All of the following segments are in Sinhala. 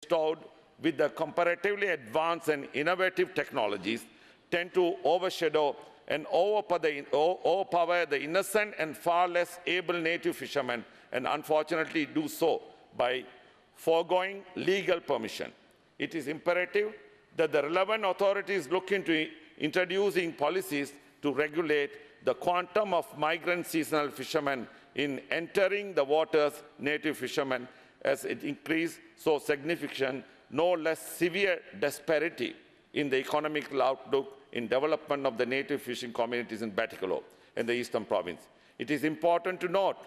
bestowed with the comparatively advanced and innovative technologies tend to overshadow and overpower the innocent and far less able native fishermen, and unfortunately do so by foregoing legal permission. It is imperative that the relevant authorities look into introducing policies to regulate the quantum of migrant seasonal fishermen in entering the waters, native fishermen, as it increased so significant, no less severe disparity in the economic outlook in development of the native fishing communities in Batticaloa and the Eastern Province. It is important to note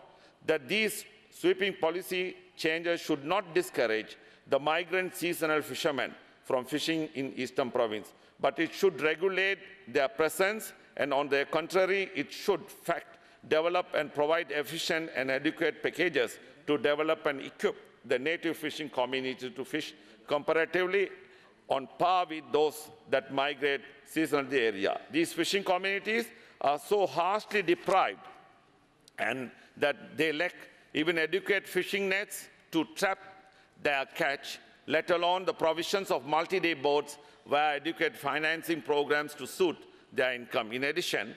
that these sweeping policy changes should not discourage the migrant seasonal fishermen from fishing in Eastern Province, but it should regulate their presence, and on the contrary, it should develop and provide efficient and adequate packages to develop and equip the native fishing community to fish comparatively on par with those that migrate seasonally to the area. These fishing communities are so harshly deprived and that they lack even adequate fishing nets to trap their catch, let alone the provisions of multi-day boats via adequate financing programs to suit their income. In addition,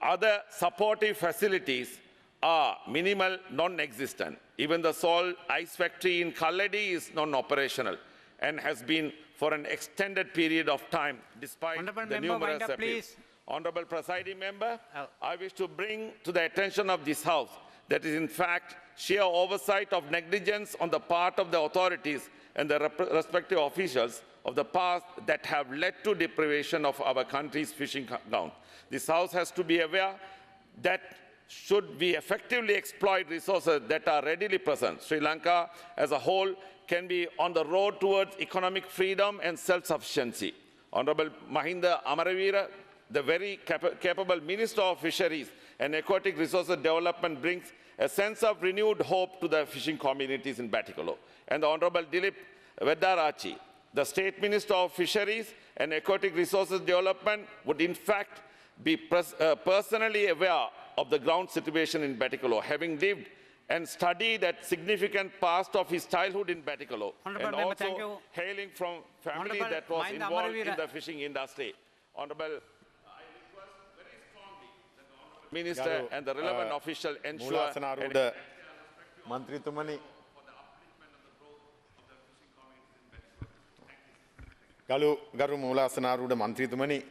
other supportive facilities are minimal, non-existent. Even the salt ice factory in Kalladi is non-operational and has been for an extended period of time despite the numerous appeals. Honourable Presiding Member, I wish to bring to the attention of this House that is in fact sheer oversight of negligence on the part of the authorities and the respective officials of the past that have led to deprivation of our country's fishing ground. This House has to be aware that should we effectively exploit resources that are readily present, Sri Lanka as a whole can be on the road towards economic freedom and self-sufficiency. Honourable Mahinda Amaraveera, the very capable Minister of Fisheries and Aquatic Resources Development, brings a sense of renewed hope to the fishing communities in Batticaloa. And the Honourable Dilip Vedarachi, the State Minister of Fisheries and Aquatic Resources Development, would in fact be personally aware of the ground situation in Batticaloa, having lived and studied that significant past of his childhood in Batticaloa, and also hailing from family that was involved in the fishing industry. Honourable, I request very strongly that the Honourable Minister and the relevant official ensure ගරු මූලාසනාරූඪ මන්ත්‍රීතුමනි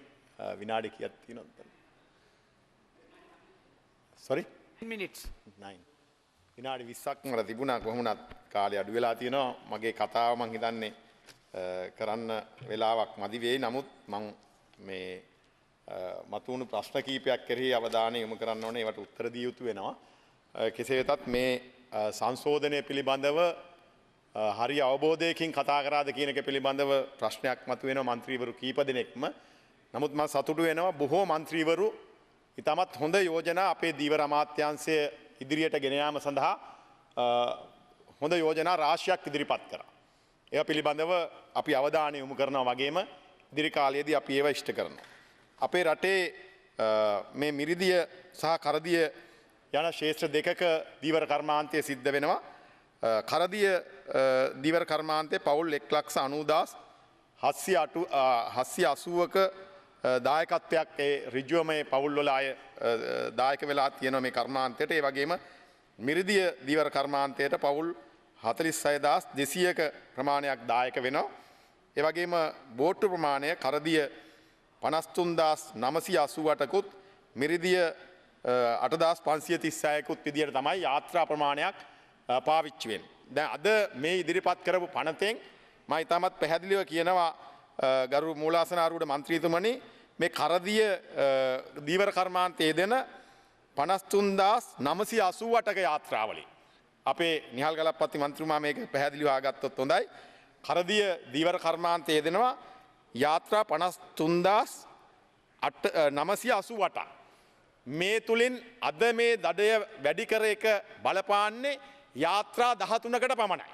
විනාඩි කීයක් තියෙනවද? Sorry? 10 minutes. 9. විනාඩි 20ක් මට තිබුණා කොහොමුණත් කාලය අඩු වෙලා තියෙනවා. මගේ කතාව මං හිතන්නේ කරන්න වෙලාවක් මදි වෙයි. නමුත් මං මේ මතුණු ප්‍රශ්න කීපයක් කෙරෙහි අවධානය යොමු කරන්න ඕනේ. ඒවට උත්තර දිය යුතු වෙනවා. කෙසේ වෙතත් මේ සංශෝධනය පිළිබඳව හරි අවබෝධයකින් කතා කරාද කියන එක පිළිබඳව ප්‍රශ්නයක් මතුවෙනවා മന്ത്രിවරු කීප දෙනෙක්ම. නමුත් මම සතුටු වෙනවා බොහෝ മന്ത്രിවරු ඉතාමත් හොඳ යෝජනා අපේ දීවර අමාත්‍යාංශය ඉදිරියට ගෙන යාම සඳහා හොඳ යෝජනා රාශියක් ඉදිරිපත් කරා. ඒවා පිළිබඳව අපි අවධානය යොමු කරනවා වගේම ඉදිරි කාලයේදී අපි ඒවා ඉෂ්ට කරනවා. අපේ රටේ මේ මිරිදිය සහ කරදිය යන ශේෂ්ත්‍ර දෙකක දීවර කර්මාන්තය සිද්ධ වෙනවා. කරදිය දීවර කර්මාන්තයේ පවුල් 1,90,780ක දායකත්වයක් ඒ ඍජුවම මේ පවුල් වල අය දායක වෙලා තියෙනවා මේ කර්මාන්තයට. ඒ වගේම මිරිදිය දීවර කර්මාන්තයට පවුල් 46200ක ප්‍රමාණයක් දායක වෙනවා. ඒ වගේම බෝට්ටු ප්‍රමාණය කරදිය 53988කුත් මිරිදිය 8536කුත් විදියට තමයි යාත්‍රා ප්‍රමාණයක් පාවිච්චි වෙන්නේ. දැන් අද මේ ඉදිරිපත් කරපු පනතෙන් මම ඉතාමත් පැහැදිලිව කියනවා ගරු මූලාසනාරූඪ මන්ත්‍රීතුමනි මේ කරදිය දීවර කර්මාන්තයේ දෙන 53988ක යාත්‍රාවලින් අපේ නිහල් ගලප්පති මන්ත්‍රීතුමා මේක පැහැදිලිව ආගත්තොත් හොඳයි. කරදිය දීවර කර්මාන්තයේ දෙනවා යාත්‍රා 53988. මේ තුලින් අද මේ දඩය වැඩි කර එක බලපාන්නේ යාත්‍රා 13කට පමණයි.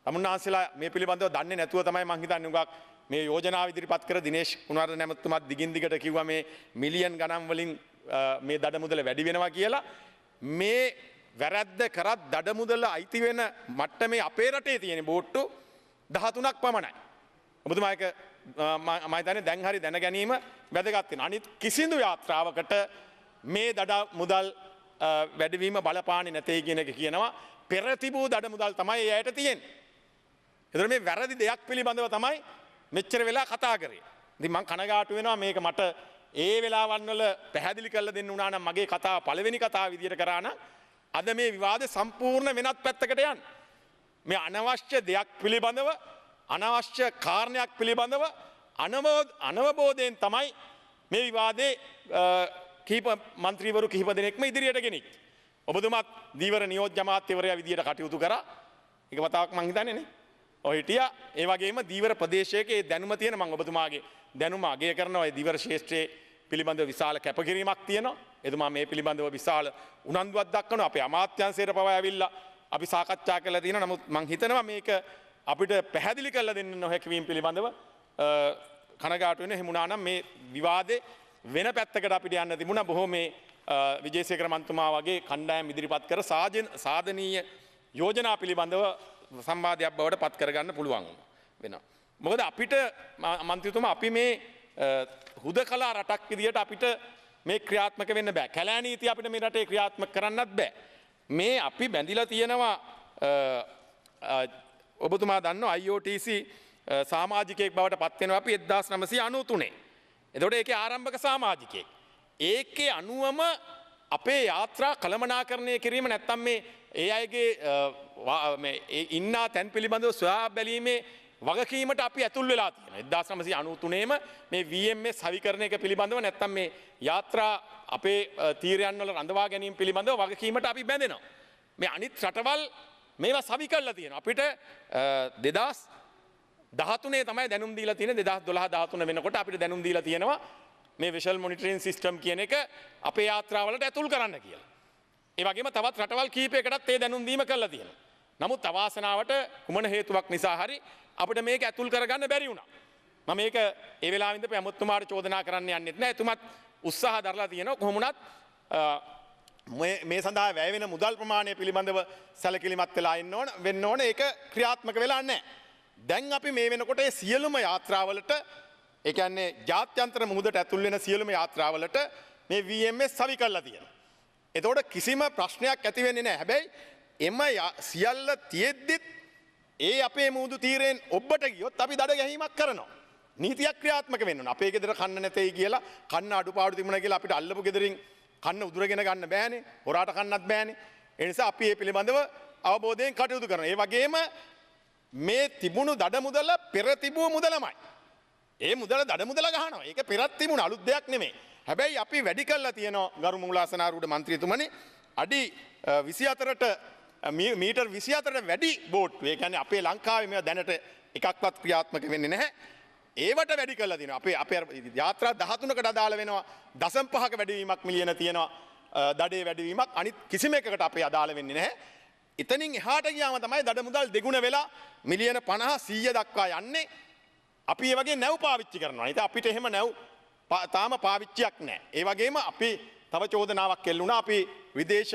තමුන්නාන්සලා මේ පිළිබඳව දන්නේ නැතුව තමයි මං හිතන්නේ උගක් මේ යෝජනාව ඉදිරිපත් කර දිනේෂ් කුණවර්ධන නැමතුමාත් දිගින් දිගට කිව්වා මේ මිලියන් ගණන් වලින් මේ දඩ මුදල වැඩි වෙනවා කියලා. මේ වැරද්ද කරත් දඩ මුදල අයිති වෙන මට්ටමේ අපේ රටේ තියෙන බෝට්ටු 13ක් පමණයි. ඔබතුමා ඒක මම හිතන්නේ දැන් හරි දැන ගැනීම වැදගත් වෙනවා. අනිත් කිසිදු යාත්‍රාවකට මේ දඩ මුදල් වැඩිවීම බලපාන්නේ නැtei කියන එක කියනවා. පෙර තිබූ දඩ මුදල් තමයි ඒ අයට තියෙන්නේ. ඒතර මේ වැරදි දෙයක් පිළිබඳව තමයි මෙච්චර වෙලා කතා කරේ. ඉතින් මම කනගාටු වෙනවා මේක මට ඒ වෙලාවන් වල පැහැදිලි කරලා දෙන්න උනා නම් මගේ කතාව පළවෙනි කතාව විදියට කරා නම් අද මේ විවාදේ සම්පූර්ණ වෙනත් පැත්තකට යන්නේ. මේ අනවශ්‍ය දෙයක් පිළිබඳව අනවශ්‍ය කාරණයක් පිළිබඳව අනවබෝධයෙන් තමයි මේ විවාදේ කීප മന്ത്രിවරු කිහිප දෙනෙක්ම ඉදිරියට ගෙනිච්චේ. ඔබතුමාත් දීවර නියෝජ්‍ය අමාත්‍යවරයා විදියට කටයුතු කරා. ඒක වතාවක් මං හිතන්නේ නේ. ඔය හිටියා. ඒ වගේම දීවර ප්‍රදේශයක ඒ දැනුම තියෙන මම ඔබතුමාගේ දැනුම අගය කරනවා. ඒ දීවර ශාස්ත්‍රයේ පිළිබඳව විශාල කැපකිරීමක් තියෙනවා. එතුමා මේ පිළිබඳව විශාල උනන්දුවක් දක්වනවා. අපේ අමාත්‍යාංශයට පවා ඇවිල්ලා අපි සාකච්ඡා කරලා තියෙනවා. නමුත් මං හිතනවා මේක අපිට පැහැදිලි කරලා දෙන්න නොහැකි වීම පිළිබඳව කනගාටු වෙන හිමුණා නම් මේ විවාදේ වෙන පැත්තකට අපිට යන්න තිබුණා. බොහෝ මේ විජේසේකර මන්තුමා වගේ කණ්ඩායම් ඉදිරිපත් කර සාධනීය යෝජනා පිළිබඳව සම්වාදයක් බවට පත් කරගන්න පුළුවන් වෙනවා. මොකද අපිට මන්ත්‍රීතුමා අපි මේ හුදකලා රටක් විදියට අපිට මේ ක්‍රියාත්මක වෙන්න බෑ. කැලෑ නීතිය අපිට මේ රටේ ක්‍රියාත්මක කරන්නත් බෑ. මේ අපි බැඳිලා තියෙනවා ඔබතුමා දන්නවා IOTC සමාජිකයෙක් බවට පත් වෙනවා අපි 1993. එතකොට ඒකේ ආරම්භක සමාජිකයෙක්. ඒකේ අනුවම අපේ යාත්‍රා කළමනාකරණය කිරීම නැත්තම් මේ ඒ අයගේ මේ ඉන්නා තැන් පිළිබඳව සොයා බැලීමේ වගකීමට අපි ඇතුල් වෙලා තියෙනවා. 1993ම මේ VMS සවිකරණ එක පිළිබඳව නැත්තම් මේ යාත්‍රා අපේ තීරයන් වල රඳවා ගැනීම පිළිබඳව වගකීමට අපි බැඳෙනවා. මේ අනිත් රටවල් මේවා සවි කරලා තියෙනවා. අපිට 2013 තමයි දැනුම් දීලා තියෙන්නේ. 2012 13 වෙනකොට අපිට දැනුම් දීලා තියෙනවා මේ විෂුවල් මොනිටරින් සිස්ටම් කියන එක අපේ යාත්‍රාවලට ඇතුල් කරන්න කියලා. ඒ වගේම තවත් රටවල් කීපයකටත් ඒ දැනුම් දීම කළා තියෙනවා. නමුත් අවාසනාවට කුමන හේතුවක් නිසා හරි අපිට මේක ඇතුල් කරගන්න බැරි වුණා. මම මේක ඒ වෙලාවෙ ඉඳන් ඇමතුමාට චෝදනා කරන්න යන්නෙත් නෑ. එතුමත් උත්සාහ දරලා තියෙනවා. කොහොම වුණත් මේ සඳහා වැය වෙන මුදල් ප්‍රමාණය පිළිබඳව සැලකිලිමත් වෙලා වෙන්න ඕන. ඒක ක්‍රියාත්මක වෙලා නැහැ. දැන් අපි මේ වෙනකොට ඒ සියලුම යාත්‍රාවලට ඒ කියන්නේ ජාත්‍යන්තර මුහුදට ඇතුල් වෙන සියලුම යාත්‍රාවලට මේ VMS සවි කරලා තියෙනවා. එතකොට කිසිම ප්‍රශ්නයක් ඇති වෙන්නේ නැහැ. හැබැයි එම සියල්ල තියෙද්දිත් ඒ අපේ මුහුදු තීරයෙන් ඔබට ගියොත් අපි දඩ ගැහිමක් කරනවා. නීතියක් ක්‍රියාත්මක වෙන්න ඕන. අපේ ගෙදර කන්න නැtei කියලා කන්න අඩුපාඩු තිබුණා කියලා අපිට අල්ලපු ගෙදරින් කන්න උදුරගෙන ගන්න බෑනේ. හොරාට කන්නත් බෑනේ. ඒ නිසා අපි මේ පිළිබඳව අවබෝධයෙන් කටයුතු කරනවා. ඒ වගේම මේ තිබුණු දඩ මුදල පෙර තිබූ මුදලමයි. ඒ මුදල දඩ මුදල ගහනවා. ඒක පෙරත් තිබුණ අලුත් දෙයක් නෙමෙයි. හැබැයි අපි වැඩි කරලා තියෙනවා ගරු මුලාසනාරූඪ මන්ත්‍රීතුමනි අඩි 24ට මීටර් 24ට වැඩි බෝට්ටු. ඒ කියන්නේ අපේ ලංකාවේ මේවා දැනට එකක්වත් ක්‍රියාත්මක වෙන්නේ නැහැ. ඒවට වැඩි කරලා තියෙනවා. අපේ යාත්‍රා 13කට අදාළ වෙනවා 0.5ක වැඩිවීමක් මිලියන තියෙනවා. දඩේ වැඩිවීමක් අනිත් කිසිම එකකට අපේ අදාළ වෙන්නේ නැහැ. එතනින් එහාට ගියාම තමයි දඩ මුදල් දෙගුණ වෙලා මිලියන 50 100 දක්වා යන්නේ. අපි මේ වගේ නැව් පාවිච්චි කරනවා. ඉතින් අපිට එහෙම නැව් තාම පාවිච්චියක් නැහැ. ඒ වගේම අපි තව චෝදනාවක් එල්ලුණා. අපි විදේශ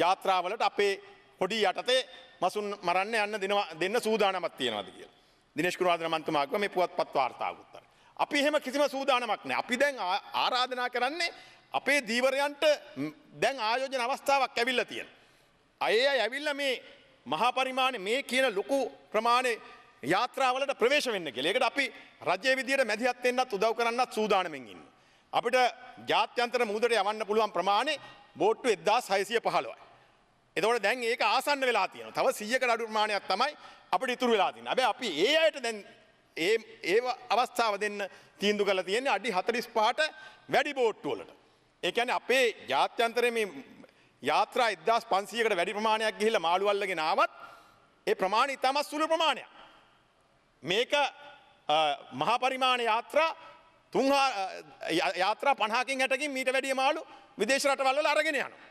යාත්‍රාවලට අපේ පොඩි යටතේ මසුන් මරන්න යන්න දෙන්න සූදානමක් තියෙනවාද කියලා. දිනේෂ් කුමාරවර්ධන මන්ත්‍රීතුමා කිව්වා මේ පුවත්පත් වාර්තාවකුත් අර. අපි එහෙම කිසිම සූදානමක් නැහැ. අපි දැන් ආරාධනා කරන්නේ අපේ දීවරයන්ට දැන් ආයෝජන අවස්ථාවක් ඇවිල්ලා තියෙනවා. අය ඇවිල්ලා මේ මහා පරිමාණය මේ කියන ලොකු ප්‍රමාණය යාත්‍රාවලට ප්‍රවේශ වෙන්න කියලා. ඒකට අපි රජයේ විදියට මැදිහත් වෙන්නත් උදව් කරන්නත් සූදානම්ෙන් ඉන්නවා. අපිට ජාත්‍යන්තර මුහුදට යවන්න පුළුවන් ප්‍රමාණය බෝට්ටු 1615යි. එතකොට දැන් ඒක ආසන්න වෙලා තියෙනවා. තව 100කට අඩු ප්‍රමාණයක් තමයි අපිට ඉතුරු වෙලා තියෙන්නේ. හැබැයි අපි ඒ අයට දැන් ඒ අවස්ථාව දෙන්න තීන්දුව කරලා තියෙන්නේ අඩි 45ට වැඩි බෝට්ටු වලට. ඒ කියන්නේ අපේ ජාත්‍යන්තරයේ මේ යාත්‍රා 1500කට වැඩි ප්‍රමාණයක් ගිහිල්ලා මාළු අල්ලගෙන ආවත් ඒ ප්‍රමාණය ඉතාමත් සුළු ප්‍රමාණයක්. මේක මහා පරිමාණ යාත්‍රා 50කින් 60කින් මීට වැඩිය මාළු විදේශ රටවල් වල අරගෙන යනවා.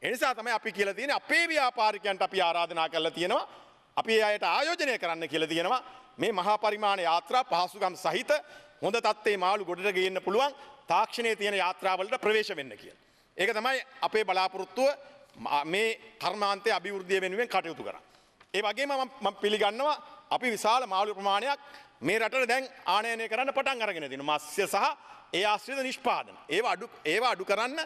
ඒ නිසා තමයි අපි කියලා තියෙන්නේ අපේ ව්‍යාපාරිකයන්ට අපි ආරාධනා කරලා තියෙනවා. අපි ඒ අයට ආයෝජනය කරන්න කියලා තියෙනවා. මේ මහා පරිමාණ යාත්‍රා පහසුකම් සහිත හොඳ තත්ත්වයේ මාළු ගොඩට ගේන්න පුළුවන් තාක්ෂණයේ තියෙන යාත්‍රාවලට ප්‍රවේශ වෙන්න කියලා. ඒක තමයි අපේ බලාපොරොත්තුව මේ කර්මාන්තයේ අභිවෘද්ධිය වෙනුවෙන් කටයුතු කරන්නේ. ඒ වගේම මම පිළිගන්නවා අපි විශාල මාළු ප්‍රමාණයක් මේ රටට දැන් ආනයනය කරන්න පටන් අරගෙන තියෙනවා. මත්ස්‍ය සහ ඒ ආශ්‍රිත නිෂ්පාදන. ඒවා අඩු කරන්න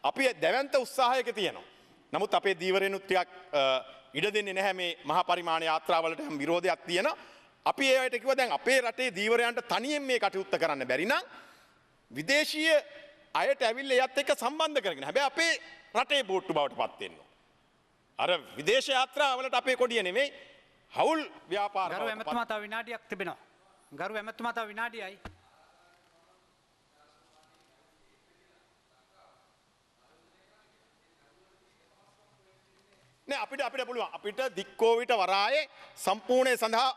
අපි දැවැන්ත උත්සාහයක තියෙනවා. නමුත් අපේ දීවරයනුත් ටිකක් ඉඩ දෙන්නේ නැහැ මේ මහා පරිමාණ යාත්‍රාවලට විරෝධයක් තියෙනවා. අපි ඒවට කිව්වා දැන් අපේ රටේ දීවරයන්ට තනියෙන් මේ කටයුත්ත කරන්න බැරි නම් විදේශීය අයට ඇවිල්ලා එයත් එක්ක සම්බන්ධ කරගෙන හැබැයි අපේ රටේ බෝට්ටු බවට පත් වෙන්න ඕන. අර විදේශ යාත්‍රාවලට අපේ කොඩිය නෙමෙයි හවුල් ව්‍යාපාර ගරු ඇමතුමා තව විනාඩියක් තිබෙනවා. ගරු ඇමතුමා තව විනාඩියයි. නෑ අපිට පුළුවන්. අපිට දික්කෝවිට වරායේ සම්පූර්ණය සඳහා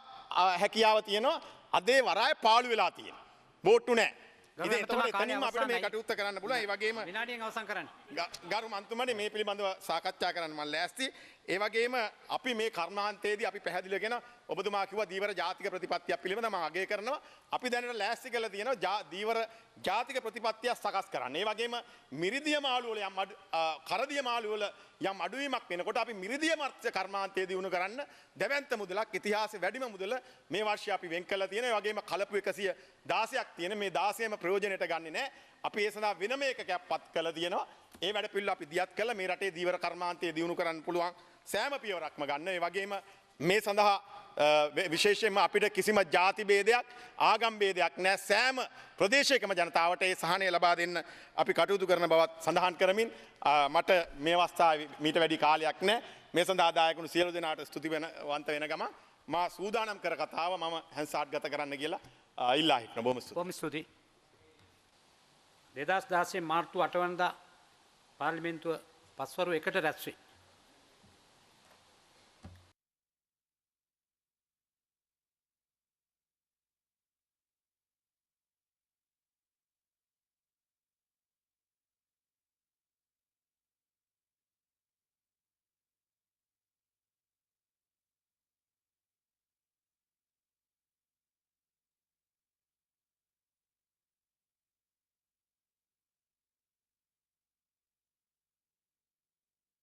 හැකියාව තියෙනවා. අදේ වරාය පාළු වෙලා තියෙනවා. බෝට්ටු නෑ. ඉතින් එතනින්ම අපිට මේ කටයුත්ත කරන්න පුළුවන්. ඒ වගේම විනාඩියෙන් අවසන් කරන්න. ගරු මන්තුමනි මේ පිළිබඳව සාකච්ඡා කරන්න මම ලෑස්ති. ඒ වගේම අපි මේ කර්මාන්තයේදී අපි පැහැදිලිව කියන ඔබතුමා කිව්වා දීවර ජාතික ප්‍රතිපත්තියක් පිළිබඳව මම අගය කරනවා. අපි දැනට ලෑස්ති කරලා තියෙනවා දීවර ජාතික ප්‍රතිපත්තිය සකස් කරන්න. ඒ වගේම මිරිදිය මාළු වල යම් කරදිය මාළු වල යම් අඩුවීමක් වෙනකොට අපි මිරිදිය මත්ස්‍ය කර්මාන්තයේ දිනු කරන්න දැවැන්ත මුදලක් ඉතිහාසයේ වැඩිම මුදල මේ වර්ෂය අපි වෙන් කළා තියෙනවා. ඒ වගේම කලපු 116ක් තියෙන මේ 16ම ප්‍රයෝජනෙට ගන්නෙ නැහැ. අපි ඒ සඳහා වෙනම එකකයක් පත් කළා තියෙනවා. ඒ වැඩ පිළිවෙල අපි දියත් කළා මේ රටේ දීවර කර්මාන්තයේ දිනු කරන්න පුළුවන් සෑම පියවරක්ම ගන්න. ඒ වගේම මේ සඳහා විශේෂයෙන්ම අපිට කිසිම ಜಾති ભેදයක් ආගම් ભેදයක් නැහැ. සෑම ප්‍රදේශයකම ජනතාවට ඒ සහනය ලබා දෙන්න අපි කටයුතු කරන බවත් සඳහන් කරමින් මට මේ අවස්ථාවේ මීට වැඩි කාලයක් නැහැ. මේ සඳහා දායකුණු සියලු දෙනාට ස්තුතිවන්ත වෙන ගමන් මා සූදානම් කර කතාව මම හැන්සාට් ගත කරන්න කියලා ඉල්ලා හිටන බොහොම ස්තුතියි. බොහොම ස්තුතියි. 2016 මාර්තු 8 වෙනිදා පාර්ලිමේන්තුව පස්වරු 1ට රැස් වේ.